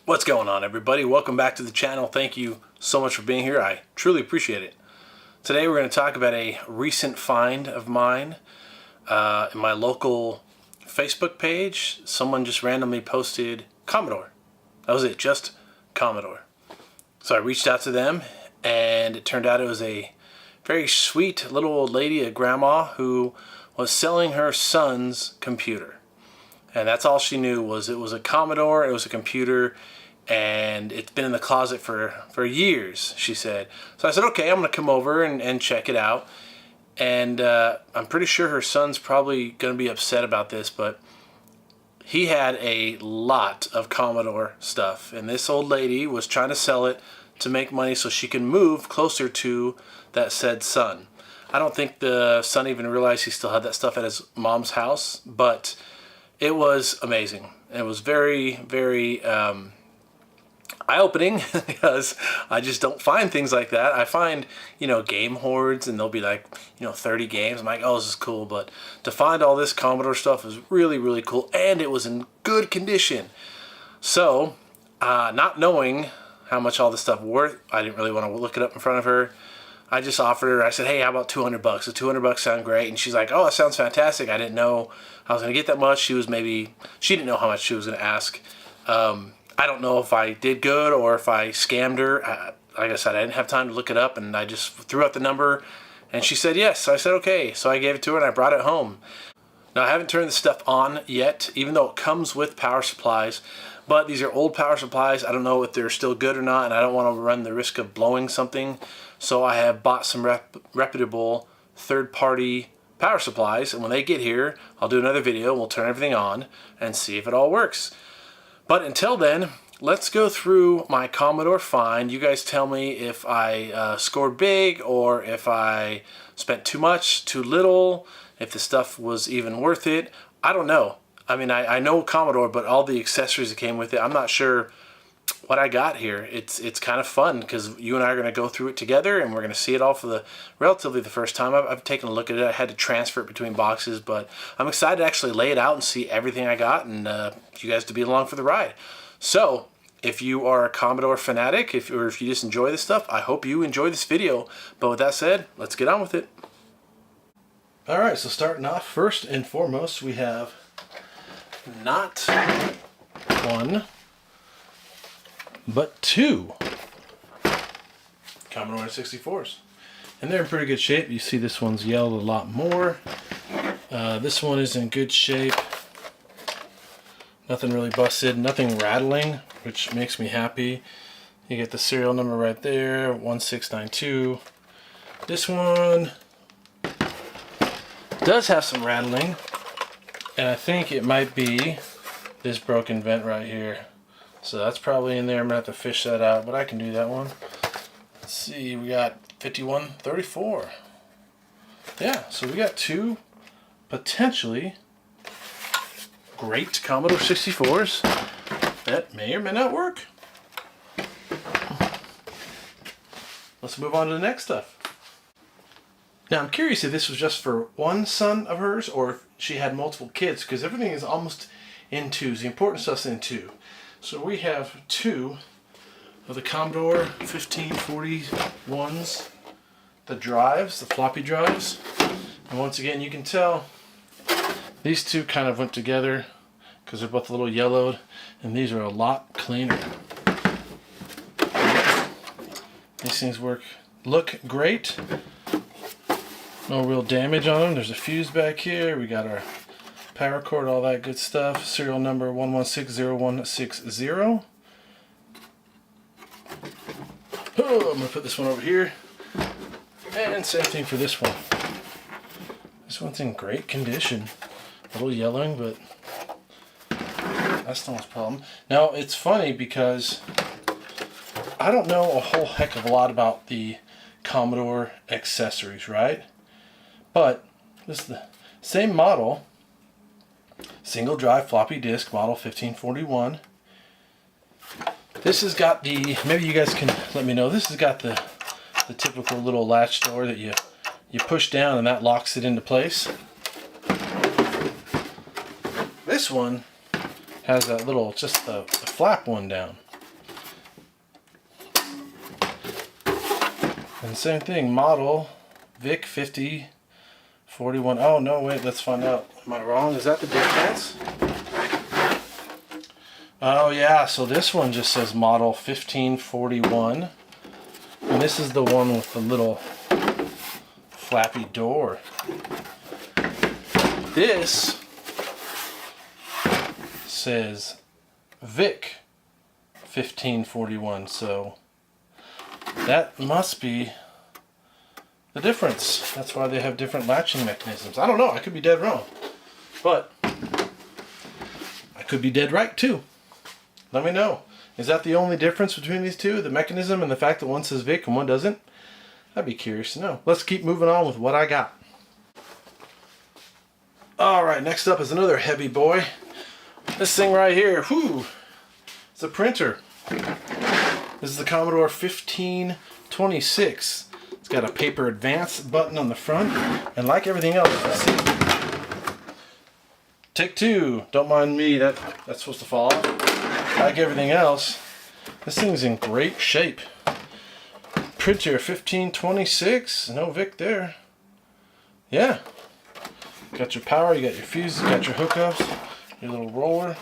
What's going on, everybody? Welcome back to the channel. Thank you so much for being here. I truly appreciate it. Today we're going to talk about a recent find of mine in my local Facebook page. Someone just randomly posted Commodore. That was it, just Commodore. So I reached out to them, and it turned out it was a very sweet little old lady, a grandma, who was selling her son's computer. And that's all she knew was it was a Commodore, it was a computer, and it's been in the closet for years, she said. So I said, okay, I'm going to come over and check it out. And I'm pretty sure her son's probably going to be upset about this, but he had a lot of Commodore stuff. And this old lady was trying to sell it to make money so she can move closer to that said son. I don't think the son even realized he still had that stuff at his mom's house, but it was amazing. It was very, very eye-opening because I just don't find things like that. I find, game hoards, and there'll be like, 30 games. I'm like, oh, this is cool. But to find all this Commodore stuff is really, really cool, and it was in good condition. So, not knowing how much all this stuff worth, I didn't really want to look it up in front of her. I just offered her, I said, hey, how about $200? Does $200 sound great? And she's like, oh, that sounds fantastic. I didn't know I was going to get that much. She didn't know how much she was going to ask. I don't know if I did good or if I scammed her. Like I said, I didn't have time to look it up, and I just threw out the number, and she said yes. So I said, okay. So I gave it to her, and I brought it home. Now, I haven't turned the stuff on yet, even though it comes with power supplies. But these are old power supplies. I don't know if they're still good or not, and I don't want to run the risk of blowing something. So I have bought some reputable third-party power supplies, and when they get here, I'll do another video. We'll turn everything on and see if it all works. But until then, let's go through my Commodore find. You guys tell me if I scored big or if I spent too much, too little, if the stuff was even worth it. I don't know. I mean, I know Commodore, but all the accessories that came with it, I'm not sure what I got here. It's kind of fun because you and I are going to go through it together, and we're going to see it all for relatively the first time. I've taken a look at it. I had to transfer it between boxes, but I'm excited to actually lay it out and see everything I got, and you guys to be along for the ride. So if you are a Commodore fanatic, or if you just enjoy this stuff, I hope you enjoy this video. But with that said, let's get on with it. All right, so starting off, first and foremost, we have not one, but two Commodore 64s. And they're in pretty good shape. You see this one's yelled a lot more. This one is in good shape. Nothing really busted, nothing rattling, which makes me happy. You get the serial number right there, 1692. This one does have some rattling, and I think it might be this broken vent right here. So that's probably in there. I'm going to have to fish that out, but I can do that one. Let's see, we got 5134. Yeah, so we got two potentially great Commodore 64s that may or may not work. Let's move on to the next stuff. Now, I'm curious if this was just for one son of hers or if she had multiple kids, because everything is almost in twos. The important stuff's in two. So we have two of the Commodore 1541s, the drives, the floppy drives. And once again, you can tell these two kind of went together because they're both a little yellowed, and these are a lot cleaner. These things look great. No real damage on them. There's a fuse back here. We got our power cord, all that good stuff. Serial number 116060. Oh, I'm going to put this one over here. And same thing for this one. This one's in great condition. A little yellowing, but That's not a problem. Now, it's funny because I don't know a whole heck of a lot about the Commodore accessories, right? But this is the same model, single drive floppy disk, model 1541. This has got the, maybe you guys can let me know, this has got the typical little latch door that you push down and that locks it into place. This one has that little, just the flap one down. And same thing, model VIC 5041. Oh no, wait, let's find out. Am I wrong? Is that the difference? Oh yeah, so this one just says model 1541. And this is the one with the little flappy door. This says VIC 1541, so that must be the difference. That's why they have different latching mechanisms. I don't know, I could be dead wrong, but I could be dead right too. Let me know. Is that the only difference between these two? The mechanism and the fact that one says VIC and one doesn't? I'd be curious to know. Let's keep moving on with what I got. Alright, next up is another heavy boy. This thing right here, whew, it's a printer. This is the Commodore 1526. It's got a paper advance button on the front, and like everything else, let's see. Take two. Don't mind me, that's supposed to fall off. Like everything else, this thing's in great shape. Printer 1526, no VIC there. Yeah. Got your power, you got your fuses, you got your hookups, your little roller.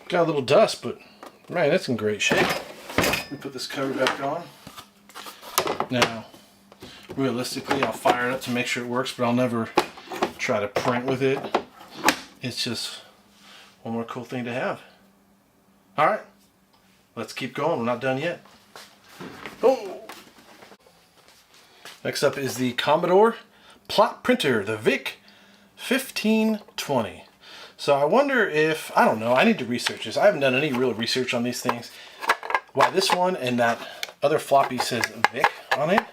Got a little dust, but man, that's in great shape. Let me put this cover back on. Now, realistically, I'll fire it up to make sure it works, but I'll never try to print with it. It's just one more cool thing to have. Alright, let's keep going. We're not done yet. Oh. Next up is the Commodore plot printer, the VIC 1520. So I wonder if, I don't know, I need to research this. I haven't done any real research on these things. Why this one and that other floppy says VIC on it,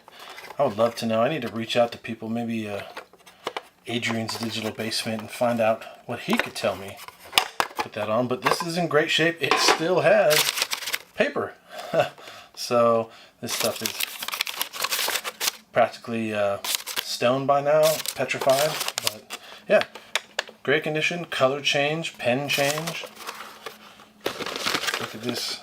I would love to know. I need to reach out to people, maybe Adrian's Digital Basement, and find out what he could tell me. Put that on, but this is in great shape. It still has paper. So this stuff is practically stone by now, petrified, but yeah, great condition, color change, pen change. Look at this.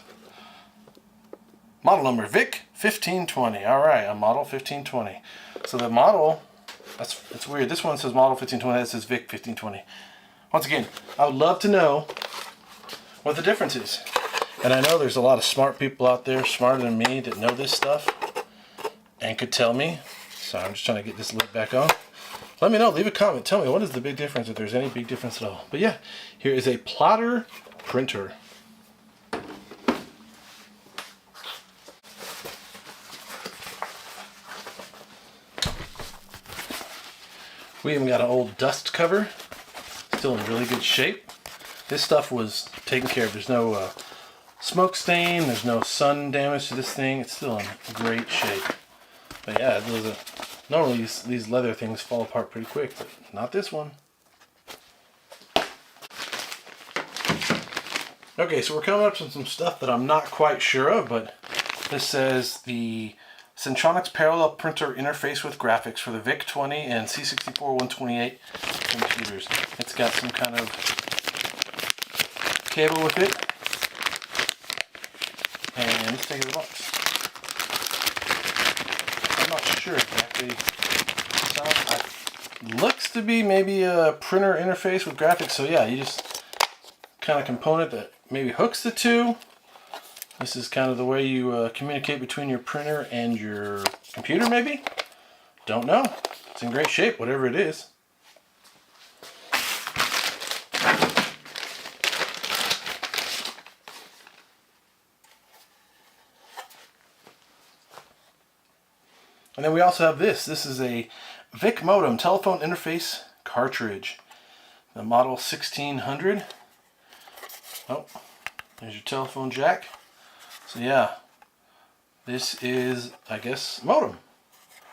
Model number VIC 1520. Alright, a model 1520. So the model, it's weird. This one says model 1520, that says VIC 1520. Once again, I would love to know what the difference is. And I know there's a lot of smart people out there, smarter than me, that know this stuff and could tell me. So I'm just trying to get this lid back on. Let me know, leave a comment, tell me what is the big difference, if there's any big difference at all. But yeah, here is a plotter printer. We even got an old dust cover, still in really good shape. This stuff was taken care of. There's no smoke stain, there's no sun damage to this thing. It's still in great shape. But yeah, normally these leather things fall apart pretty quick, but not this one. Okay, so we're coming up with some stuff that I'm not quite sure of, but this says the Centronics Parallel Printer Interface with Graphics for the VIC-20 and C64-128 computers. It's got some kind of cable with it. And let's take a look. I'm not sure exactly. It looks to be maybe a printer interface with graphics. So yeah, you just kind of component that maybe hooks the two. This is kind of the way you communicate between your printer and your computer, maybe? Don't know. It's in great shape, whatever it is. And then we also have this. This is a VIC modem telephone interface cartridge. The model 1600. Oh, there's your telephone jack. So yeah, this is, I guess, modem.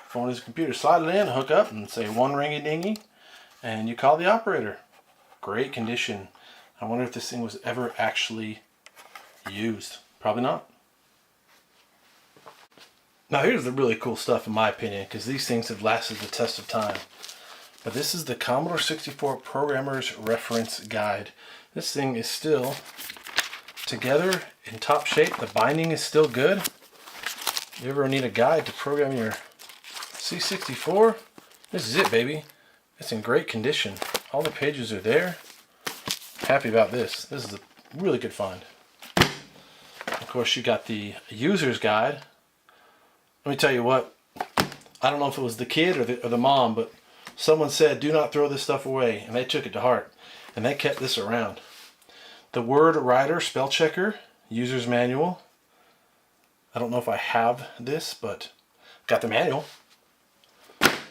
Phone is a computer. Slide it in, hook up, and say one ringy dingy, and you call the operator. Great condition. I wonder if this thing was ever actually used. Probably not. Now here's the really cool stuff in my opinion, because these things have lasted the test of time. But this is the Commodore 64 Programmer's Reference Guide. This thing is still together in top shape. The binding is still good. If you ever need a guide to program your C64, this is it, baby. It's in great condition. All the pages are there. Happy about this. This is a really good find. Of course, you got the user's guide. Let me tell you what, I don't know if it was the kid or the mom, but someone said, do not throw this stuff away, and they took it to heart, and they kept this around. The Word Writer Spell Checker, User's Manual. I don't know if I have this, but got the manual.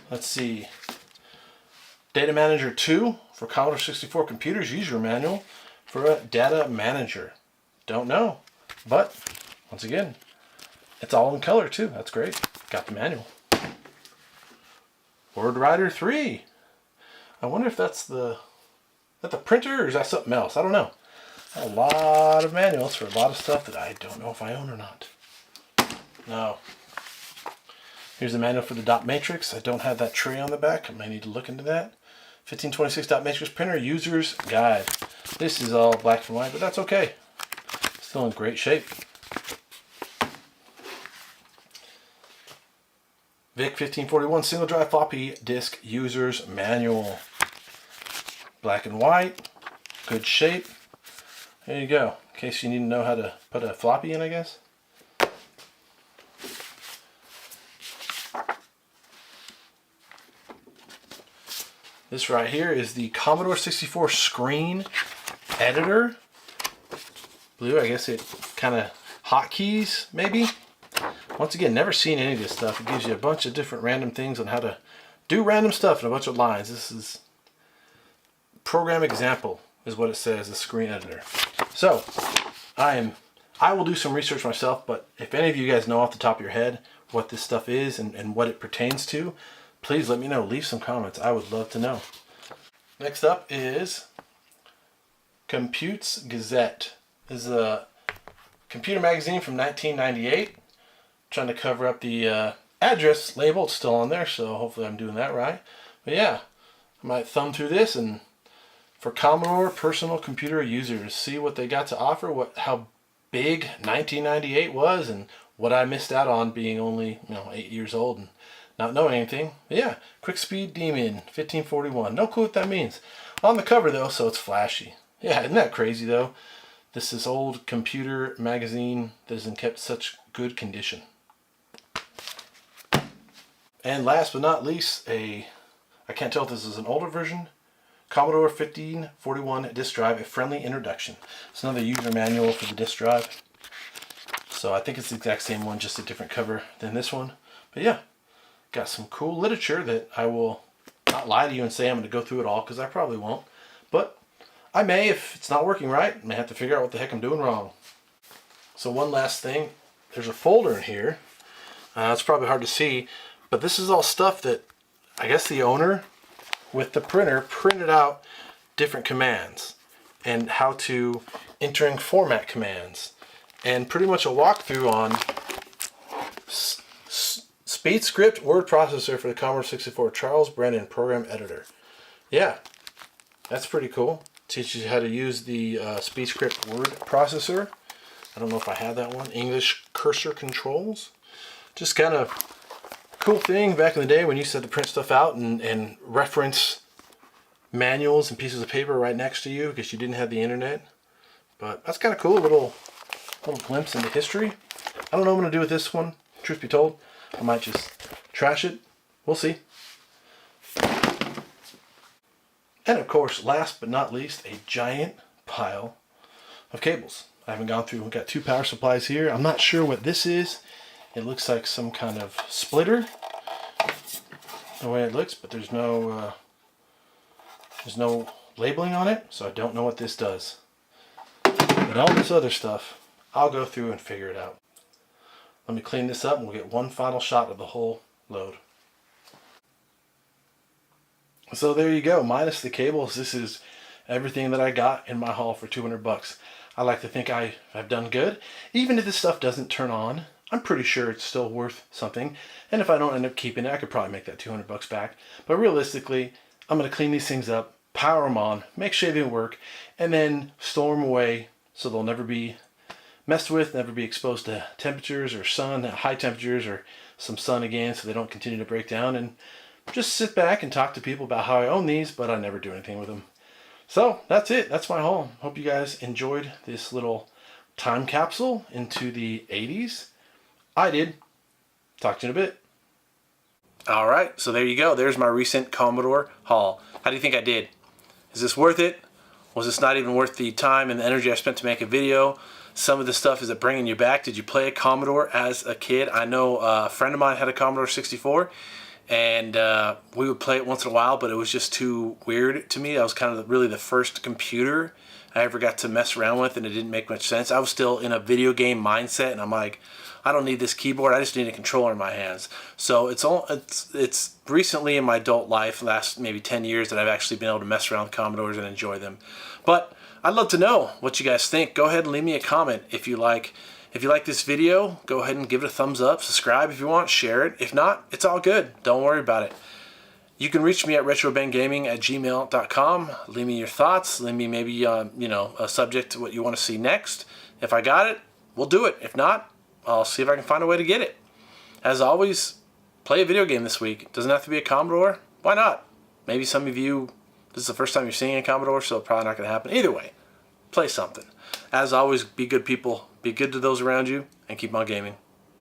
Let's see. Data Manager 2 for Commodore 64 computers, User Manual for a Data Manager. Don't know, but once again, it's all in color too. That's great. Got the manual. Word Writer 3. I wonder if that's the printer or is that something else? I don't know. A lot of manuals for a lot of stuff that I don't know if I own or not. No. Here's the manual for the dot matrix. I don't have that tray on the back. I may need to look into that. 1526 dot matrix printer user's guide. This is all black and white, but that's okay. Still in great shape. VIC 1541 single drive floppy disk user's manual. Black and white, good shape. There you go. In case you need to know how to put a floppy in, I guess. This right here is the Commodore 64 screen editor. Blue, I guess it kind of hotkeys, maybe. Once again, never seen any of this stuff. It gives you a bunch of different random things on how to do random stuff in a bunch of lines. This is program example is what it says, the screen editor. So, I will do some research myself, but if any of you guys know off the top of your head what this stuff is and what it pertains to, please let me know. Leave some comments. I would love to know. Next up is Compute's Gazette. This is a computer magazine from 1998. Trying to cover up the address label. It's still on there, so hopefully I'm doing that right. But yeah, I might thumb through this and for Commodore personal computer users, see what they got to offer, how big 1998 was, and what I missed out on being only 8 years old and not knowing anything. But yeah, Quick Speed Demon 1541. No clue what that means. On the cover though, so it's flashy. Yeah, isn't that crazy though? This is old computer magazine that is in kept such good condition. And last but not least, I can't tell if this is an older version, Commodore 1541 disk drive, a friendly introduction. It's another user manual for the disk drive. So I think it's the exact same one, just a different cover than this one. But yeah, got some cool literature that I will not lie to you and say I'm going to go through it all, because I probably won't. But I may, if it's not working right, I may have to figure out what the heck I'm doing wrong. So one last thing, there's a folder in here. It's probably hard to see, but this is all stuff that I guess the owner with the printer printed out different commands and how to entering format commands and pretty much a walkthrough on Speed Script word processor for the Commodore 64 Charles Brennan program editor. Yeah, that's pretty cool. Teaches you how to use the Speed Script word processor. I don't know if I have that one. English cursor controls. Just kind of cool thing back in the day when you used to have to print stuff out and reference manuals and pieces of paper right next to you because you didn't have the internet. But that's kind of cool, a little glimpse into history. I don't know what I'm going to do with this one, truth be told. I might just trash it. We'll see. And of course, last but not least, a giant pile of cables. I haven't gone through. We've got 2 power supplies here. I'm not sure what this is. It looks like some kind of splitter, the way it looks, but there's no labeling on it, so I don't know what this does. But all this other stuff, I'll go through and figure it out. Let me clean this up and we'll get one final shot of the whole load. So there you go, minus the cables, this is everything that I got in my haul for 200 bucks. I like to think I've done good. Even if this stuff doesn't turn on, I'm pretty sure it's still worth something. And if I don't end up keeping it, I could probably make that 200 bucks back. But realistically, I'm going to clean these things up, power them on, make sure they work, and then store them away so they'll never be messed with, never be exposed to temperatures or sun, high temperatures or some sun again, so they don't continue to break down. And just sit back and talk to people about how I own these, but I never do anything with them. So that's it. That's my haul. Hope you guys enjoyed this little time capsule into the 80s. I did. Talk to you in a bit. All right, so there you go. There's my recent Commodore haul. How do you think I did? Is this worth it? Was this not even worth the time and the energy I spent to make a video? Some of the stuff, is it bringing you back? Did you play a Commodore as a kid? I know a friend of mine had a Commodore 64, and we would play it once in a while, but it was just too weird to me. That was kind of really the first computer I ever got to mess around with, and it didn't make much sense. I was still in a video game mindset, and I'm like, I don't need this keyboard. I just need a controller in my hands. So it's recently in my adult life, last maybe 10 years, that I've actually been able to mess around with Commodores and enjoy them. But I'd love to know what you guys think. Go ahead and leave me a comment if you like. If you like this video, go ahead and give it a thumbs up. Subscribe if you want. Share it. If not, it's all good. Don't worry about it. You can reach me at retrobengaming@gmail.com. Leave me your thoughts. Leave me maybe a subject what you want to see next. If I got it, we'll do it. If not, I'll see if I can find a way to get it. As always, play a video game this week. It doesn't have to be a Commodore. Why not? Maybe some of you, this is the first time you're seeing a Commodore, so it's probably not going to happen. Either way, play something. As always, be good people. Be good to those around you, and keep on gaming.